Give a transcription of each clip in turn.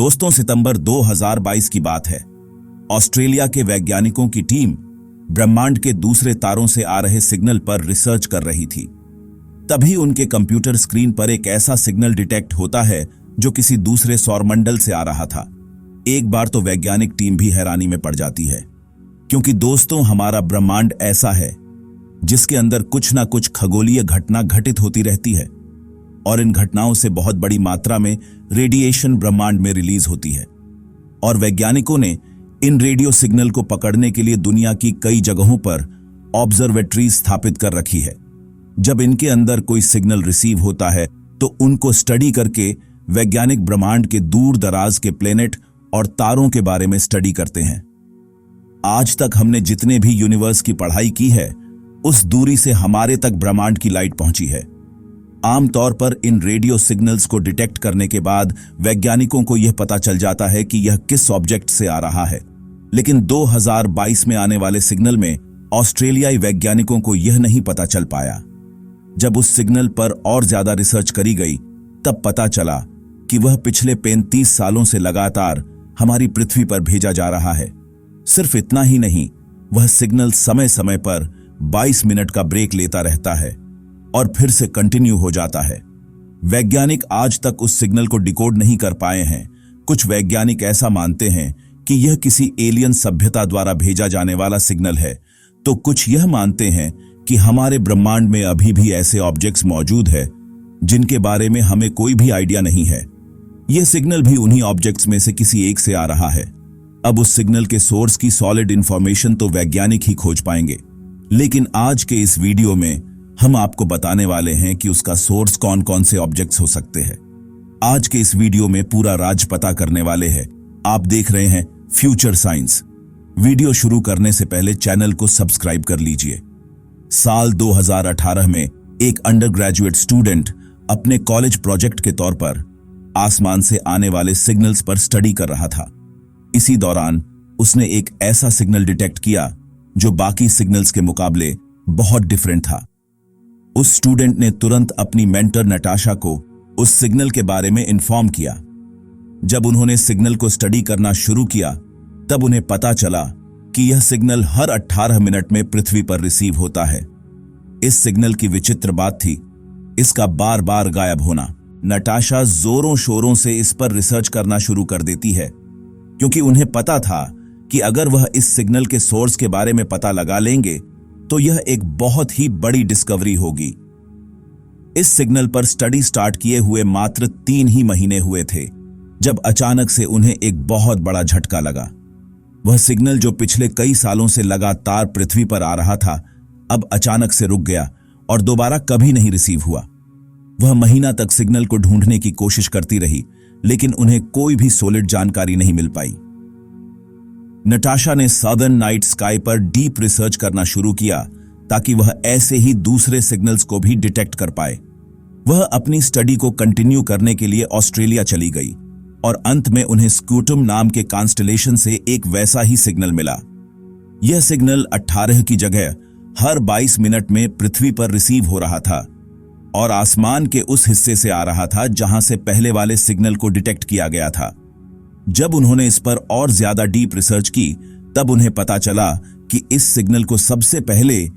दोस्तों, सितंबर 2022 की बात है। ऑस्ट्रेलिया के वैज्ञानिकों की टीम ब्रह्मांड के दूसरे तारों से आ रहे सिग्नल पर रिसर्च कर रही थी। तभी उनके कंप्यूटर स्क्रीन पर एक ऐसा सिग्नल डिटेक्ट होता है जो किसी दूसरे सौरमंडल से आ रहा था। एक बार तो वैज्ञानिक टीम भी हैरानी में पड़ जाती है, क्योंकि दोस्तों, हमारा ब्रह्मांड ऐसा है जिसके अंदर कुछ ना कुछ खगोलीय घटना घटित होती रहती है, और इन घटनाओं से बहुत बड़ी मात्रा में रेडिएशन ब्रह्मांड में रिलीज होती है। और वैज्ञानिकों ने इन रेडियो सिग्नल को पकड़ने के लिए दुनिया की कई जगहों पर ऑब्जर्वेटरी स्थापित कर रखी है। जब इनके अंदर कोई सिग्नल रिसीव होता है तो उनको स्टडी करके वैज्ञानिक ब्रह्मांड के दूर दराज के प्लेनेट और तारों के बारे में स्टडी करते हैं। आज तक हमने जितने भी यूनिवर्स की पढ़ाई की है, उस दूरी से हमारे तक ब्रह्मांड की लाइट पहुंची है। आमतौर पर इन रेडियो सिग्नल्स को डिटेक्ट करने के बाद वैज्ञानिकों को यह पता चल जाता है कि यह किस ऑब्जेक्ट से आ रहा है। लेकिन 2022 में आने वाले सिग्नल में ऑस्ट्रेलियाई वैज्ञानिकों को यह नहीं पता चल पाया। जब उस सिग्नल पर और ज्यादा रिसर्च करी गई, तब पता चला कि वह पिछले 35 सालों से लगातार हमारी पृथ्वी पर भेजा जा रहा है। सिर्फ इतना ही नहीं, वह सिग्नल समय समय पर 22 मिनट का ब्रेक लेता रहता है और फिर से कंटिन्यू हो जाता है। वैज्ञानिक आज तक उस सिग्नल को डिकोड नहीं कर पाए हैं। कुछ वैज्ञानिक ऐसा मानते हैं कि यह किसी एलियन सभ्यता द्वारा भेजा जाने वाला सिग्नल है, तो कुछ यह मानते हैं कि हमारे ब्रह्मांड में अभी भी ऐसे ऑब्जेक्ट्स मौजूद है जिनके बारे में हमें कोई भी आइडिया नहीं है। यह सिग्नल भी उन्हीं ऑब्जेक्ट्स में से किसी एक से आ रहा है। अब उस सिग्नल के सोर्स की सॉलिड इंफॉर्मेशन तो वैज्ञानिक ही खोज पाएंगे, लेकिन आज के इस वीडियो में हम आपको बताने वाले हैं कि उसका सोर्स कौन कौन से ऑब्जेक्ट्स हो सकते हैं। आज के इस वीडियो में पूरा राज पता करने वाले हैं। आप देख रहे हैं फ्यूचर साइंस। वीडियो शुरू करने से पहले चैनल को सब्सक्राइब कर लीजिए। साल 2018 में एक अंडर ग्रेजुएट स्टूडेंट अपने कॉलेज प्रोजेक्ट के तौर पर आसमान से आने वाले सिग्नल्स पर स्टडी कर रहा था। इसी दौरान उसने एक ऐसा सिग्नल डिटेक्ट किया जो बाकी सिग्नल्स के मुकाबले बहुत डिफरेंट था। उस स्टूडेंट ने तुरंत अपनी मेंटर नटाशा को उस सिग्नल के बारे में इन्फॉर्म किया। जब उन्होंने सिग्नल को स्टडी करना शुरू किया, तब उन्हें पता चला कि यह सिग्नल हर 18 मिनट में पृथ्वी पर रिसीव होता है। इस सिग्नल की विचित्र बात थी इसका बार बार गायब होना। नटाशा जोरों शोरों से इस पर रिसर्च करना शुरू कर देती है, क्योंकि उन्हें पता था कि अगर वह इस सिग्नल के सोर्स के बारे में पता लगा लेंगे तो यह एक बहुत ही बड़ी डिस्कवरी होगी। इस सिग्नल पर स्टडी स्टार्ट किए हुए मात्र 3 ही महीने हुए थे, जब अचानक से उन्हें एक बहुत बड़ा झटका लगा। वह सिग्नल जो पिछले कई सालों से लगातार पृथ्वी पर आ रहा था, अब अचानक से रुक गया और दोबारा कभी नहीं रिसीव हुआ। वह महीना तक सिग्नल को ढूंढने की कोशिश करती रही, लेकिन उन्हें कोई भी सॉलिड जानकारी नहीं मिल पाई। नटाशा ने सदर्न नाइट स्काई पर डीप रिसर्च करना शुरू किया ताकि वह ऐसे ही दूसरे सिग्नल्स को भी डिटेक्ट कर पाए। वह अपनी स्टडी को कंटिन्यू करने के लिए ऑस्ट्रेलिया चली गई और अंत में उन्हें स्कूटम नाम के कॉन्स्टेलेशन से एक वैसा ही सिग्नल मिला। यह सिग्नल 18 की जगह हर 22 मिनट में पृथ्वी पर रिसीव हो रहा था और आसमान के उस हिस्से से आ रहा था जहां से पहले वाले सिग्नल को डिटेक्ट किया गया था। जब उन्होंने इस पर और ज्यादा डीप रिसर्च की, तब उन्हें पता चला कि इस सिग्नल को सबसे पहले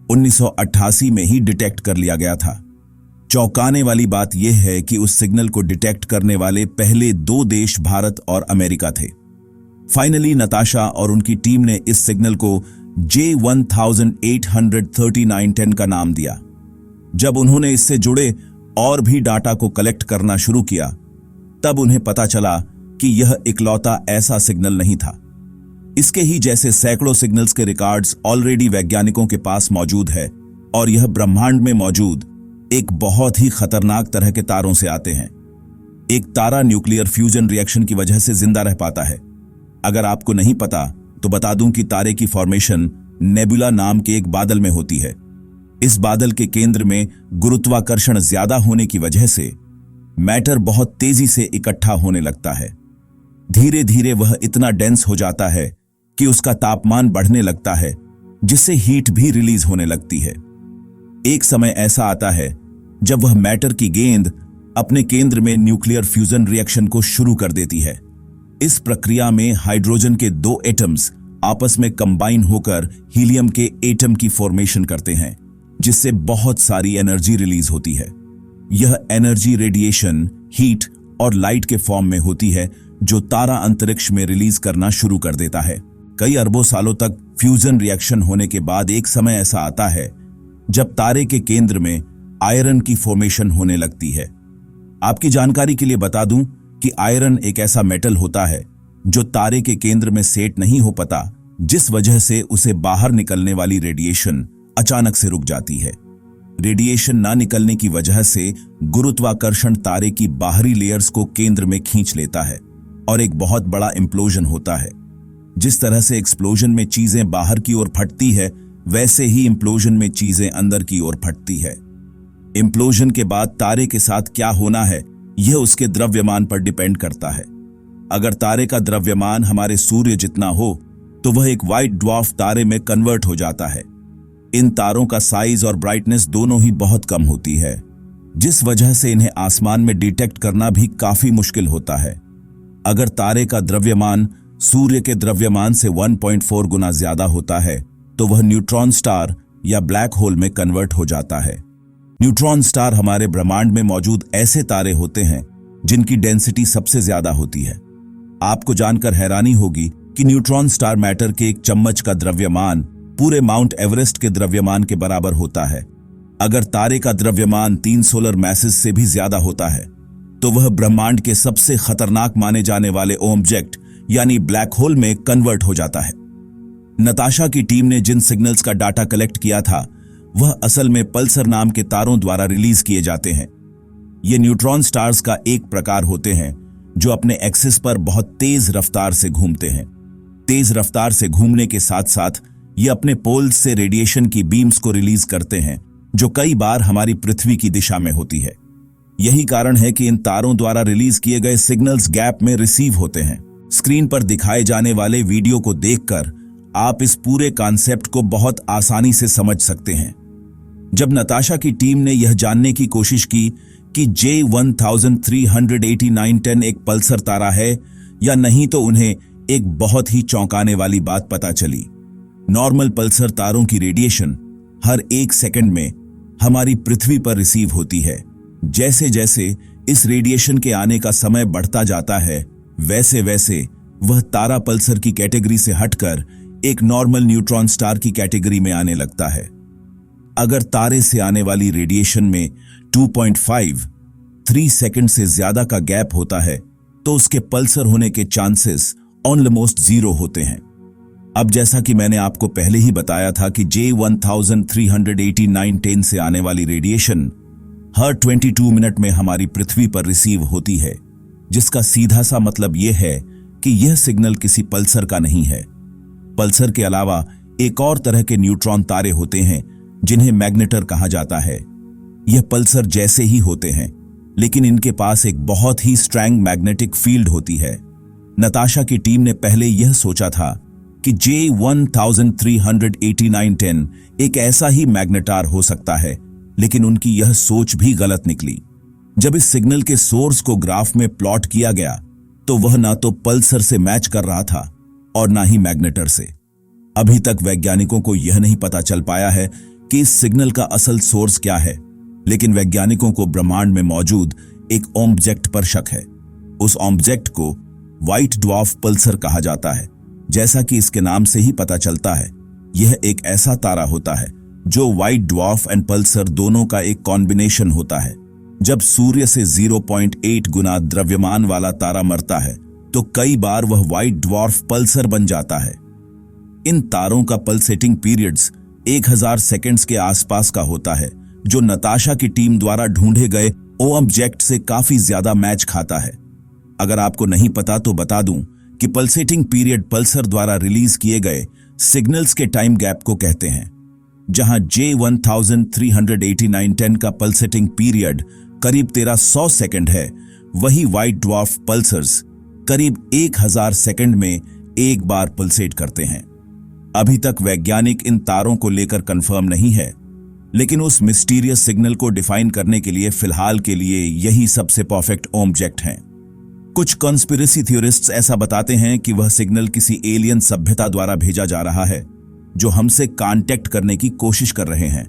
1988 में ही डिटेक्ट कर लिया गया था। चौंकाने वाली बात यह है कि उस सिग्नल को डिटेक्ट करने वाले पहले 2 देश भारत और अमेरिका थे। फाइनली नताशा और उनकी टीम ने इस सिग्नल को J183910 का नाम दिया। जब उन्होंने इससे जुड़े और भी डाटा को कलेक्ट करना शुरू किया, तब उन्हें पता चला कि यह इकलौता ऐसा सिग्नल नहीं था। इसके ही जैसे सैकड़ों सिग्नल्स के रिकॉर्ड्स ऑलरेडी वैज्ञानिकों के पास मौजूद है, और यह ब्रह्मांड में मौजूद एक बहुत ही खतरनाक तरह के तारों से आते हैं। एक तारा न्यूक्लियर फ्यूजन रिएक्शन की वजह से जिंदा रह पाता है। अगर आपको नहीं पता तो बता दूं कि तारे की फॉर्मेशन नेबुला नाम के एक बादल में होती है। इस बादल के केंद्र में गुरुत्वाकर्षण ज्यादा होने की वजह से मैटर बहुत तेजी से इकट्ठा होने लगता है। धीरे धीरे वह इतना डेंस हो जाता है कि उसका तापमान बढ़ने लगता है, जिससे हीट भी रिलीज होने लगती है। एक समय ऐसा आता है जब वह मैटर की गेंद अपने केंद्र में न्यूक्लियर फ्यूजन रिएक्शन को शुरू कर देती है। इस प्रक्रिया में हाइड्रोजन के दो एटम्स आपस में कंबाइन होकर हीलियम के एटम की फॉर्मेशन करते हैं, जिससे बहुत सारी एनर्जी रिलीज होती है। यह एनर्जी रेडिएशन, हीट और लाइट के फॉर्म में होती है, जो तारा अंतरिक्ष में रिलीज करना शुरू कर देता है। कई अरबों सालों तक फ्यूजन रिएक्शन होने के बाद एक समय ऐसा आता है जब तारे के केंद्र में आयरन की फॉर्मेशन होने लगती है। आपकी जानकारी के लिए बता दूं कि आयरन एक ऐसा मेटल होता है जो तारे के केंद्र में सेट नहीं हो पाता, जिस वजह से उसे बाहर निकलने वाली रेडिएशन अचानक से रुक जाती है। रेडिएशन ना निकलने की वजह से गुरुत्वाकर्षण तारे की बाहरी लेयर्स को केंद्र में खींच लेता है और एक बहुत बड़ा इंप्लोजन होता है। जिस तरह से एक्सप्लोजन में चीजें बाहर की ओर फटती है, वैसे ही इंप्लोजन में चीजें अंदर की ओर फटती है। इंप्लोजन के बाद तारे के साथ क्या होना है, यह उसके द्रव्यमान पर डिपेंड करता है। अगर तारे का द्रव्यमान हमारे सूर्य जितना हो तो वह एक व्हाइट ड्वार्फ तारे में कन्वर्ट हो जाता है। इन तारों का साइज और ब्राइटनेस दोनों ही बहुत कम होती है, जिस वजह से इन्हें आसमान में डिटेक्ट करना भी काफी मुश्किल होता है। अगर तारे का द्रव्यमान सूर्य के द्रव्यमान से 1.4 गुना ज्यादा होता है तो वह न्यूट्रॉन स्टार या ब्लैक होल में कन्वर्ट हो जाता है। न्यूट्रॉन स्टार हमारे ब्रह्मांड में मौजूद ऐसे तारे होते हैं जिनकी डेंसिटी सबसे ज्यादा होती है। आपको जानकर हैरानी होगी कि न्यूट्रॉन स्टार मैटर के एक चम्मच का द्रव्यमान पूरे माउंट एवरेस्ट के द्रव्यमान के बराबर होता है। अगर तारे का द्रव्यमान 3 सोलर मैसेज से भी ज्यादा होता है तो वह ब्रह्मांड के सबसे खतरनाक माने जाने वाले ऑब्जेक्ट यानी ब्लैक होल में कन्वर्ट हो जाता है। नताशा की टीम ने जिन सिग्नल्स का डाटा कलेक्ट किया था वह असल में पल्सर नाम के तारों द्वारा रिलीज किए जाते हैं। ये न्यूट्रॉन स्टार्स का एक प्रकार होते हैं जो अपने एक्सिस पर बहुत तेज रफ्तार से घूमते हैं। तेज रफ्तार से घूमने के साथ साथ ये अपने पोल्स से रेडिएशन की बीम्स को रिलीज करते हैं, जो कई बार हमारी पृथ्वी की दिशा में होती है। यही कारण है कि इन तारों द्वारा रिलीज किए गए सिग्नल्स गैप में रिसीव होते हैं। स्क्रीन पर दिखाए जाने वाले वीडियो को देखकर आप इस पूरे कॉन्सेप्ट को बहुत आसानी से समझ सकते हैं। जब नताशा की टीम ने यह जानने की कोशिश की कि J138910 एक पल्सर तारा है या नहीं, तो उन्हें एक बहुत ही चौंकाने वाली बात पता चली। नॉर्मल पल्सर तारों की रेडिएशन हर 1 सेकंड में हमारी पृथ्वी पर रिसीव होती है। जैसे जैसे इस रेडिएशन के आने का समय बढ़ता जाता है, वैसे वैसे वह तारा पल्सर की कैटेगरी से हटकर एक नॉर्मल न्यूट्रॉन स्टार की कैटेगरी में आने लगता है। अगर तारे से आने वाली रेडिएशन में 2.53 सेकंड से ज्यादा का गैप होता है तो उसके पल्सर होने के चांसेस ऑलमोस्ट 0 होते हैं। अब जैसा कि मैंने आपको पहले ही बताया था कि J138910 से आने वाली रेडिएशन हर 22 मिनट में हमारी पृथ्वी पर रिसीव होती है, जिसका सीधा सा मतलब यह है कि यह सिग्नल किसी पल्सर का नहीं है। पल्सर के अलावा एक और तरह के न्यूट्रॉन तारे होते हैं जिन्हें मैग्नेटर कहा जाता है। यह पल्सर जैसे ही होते हैं, लेकिन इनके पास एक बहुत ही स्ट्रॉन्ग मैग्नेटिक फील्ड होती है। नताशा की टीम ने पहले यह सोचा था कि J138910 एक ऐसा ही मैग्नेटार हो सकता है, लेकिन उनकी यह सोच भी गलत निकली। जब इस सिग्नल के सोर्स को ग्राफ में प्लॉट किया गया तो वह ना तो पल्सर से मैच कर रहा था और ना ही मैग्नेटर से। अभी तक वैज्ञानिकों को यह नहीं पता चल पाया है कि इस सिग्नल का असल सोर्स क्या है, लेकिन वैज्ञानिकों को ब्रह्मांड में मौजूद एक ऑब्जेक्ट पर शक है। उस ऑब्जेक्ट को व्हाइट ड्वार्फ पल्सर कहा जाता है। जैसा कि इसके नाम से ही पता चलता है, यह एक ऐसा तारा होता है जो व्हाइट ड्वार्फ एंड पल्सर दोनों का एक कॉम्बिनेशन होता है। जब सूर्य से 0.8 गुना द्रव्यमान वाला तारा मरता है तो कई बार वह व्हाइट ड्वार्फ पल्सर बन जाता है। इन तारों का पल्सेटिंग पीरियड्स 1000 सेकंड्स के आसपास का होता है, जो नताशा की टीम द्वारा ढूंढे गए ऑब्जेक्ट से काफी ज्यादा मैच खाता है। अगर आपको नहीं पता तो बता दूं कि पल्सेटिंग पीरियड पल्सर द्वारा रिलीज किए गए सिग्नल्स के टाइम गैप को कहते हैं। जहां J138910 का पल्सेटिंग पीरियड करीब 1300 सेकंड है, वही व्हाइट ड्वार्फ पल्सर्स करीब 1000 सेकंड में एक बार पल्सेट करते हैं। अभी तक वैज्ञानिक इन तारों को लेकर कंफर्म नहीं है, लेकिन उस मिस्टीरियस सिग्नल को डिफाइन करने के लिए फिलहाल के लिए यही सबसे परफेक्ट ऑब्जेक्ट हैं। कुछ कॉन्स्पिरेसी थ्योरिस्ट्स ऐसा बताते हैं कि वह सिग्नल किसी एलियन सभ्यता द्वारा भेजा जा रहा है जो हमसे कांटेक्ट करने की कोशिश कर रहे हैं।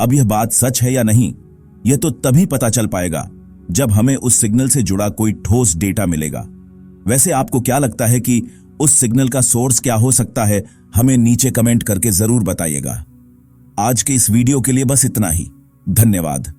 अब यह बात सच है या नहीं, यह तो तभी पता चल पाएगा जब हमें उस सिग्नल से जुड़ा कोई ठोस डेटा मिलेगा। वैसे आपको क्या लगता है कि उस सिग्नल का सोर्स क्या हो सकता है? हमें नीचे कमेंट करके जरूर बताइएगा। आज के इस वीडियो के लिए बस इतना ही। धन्यवाद।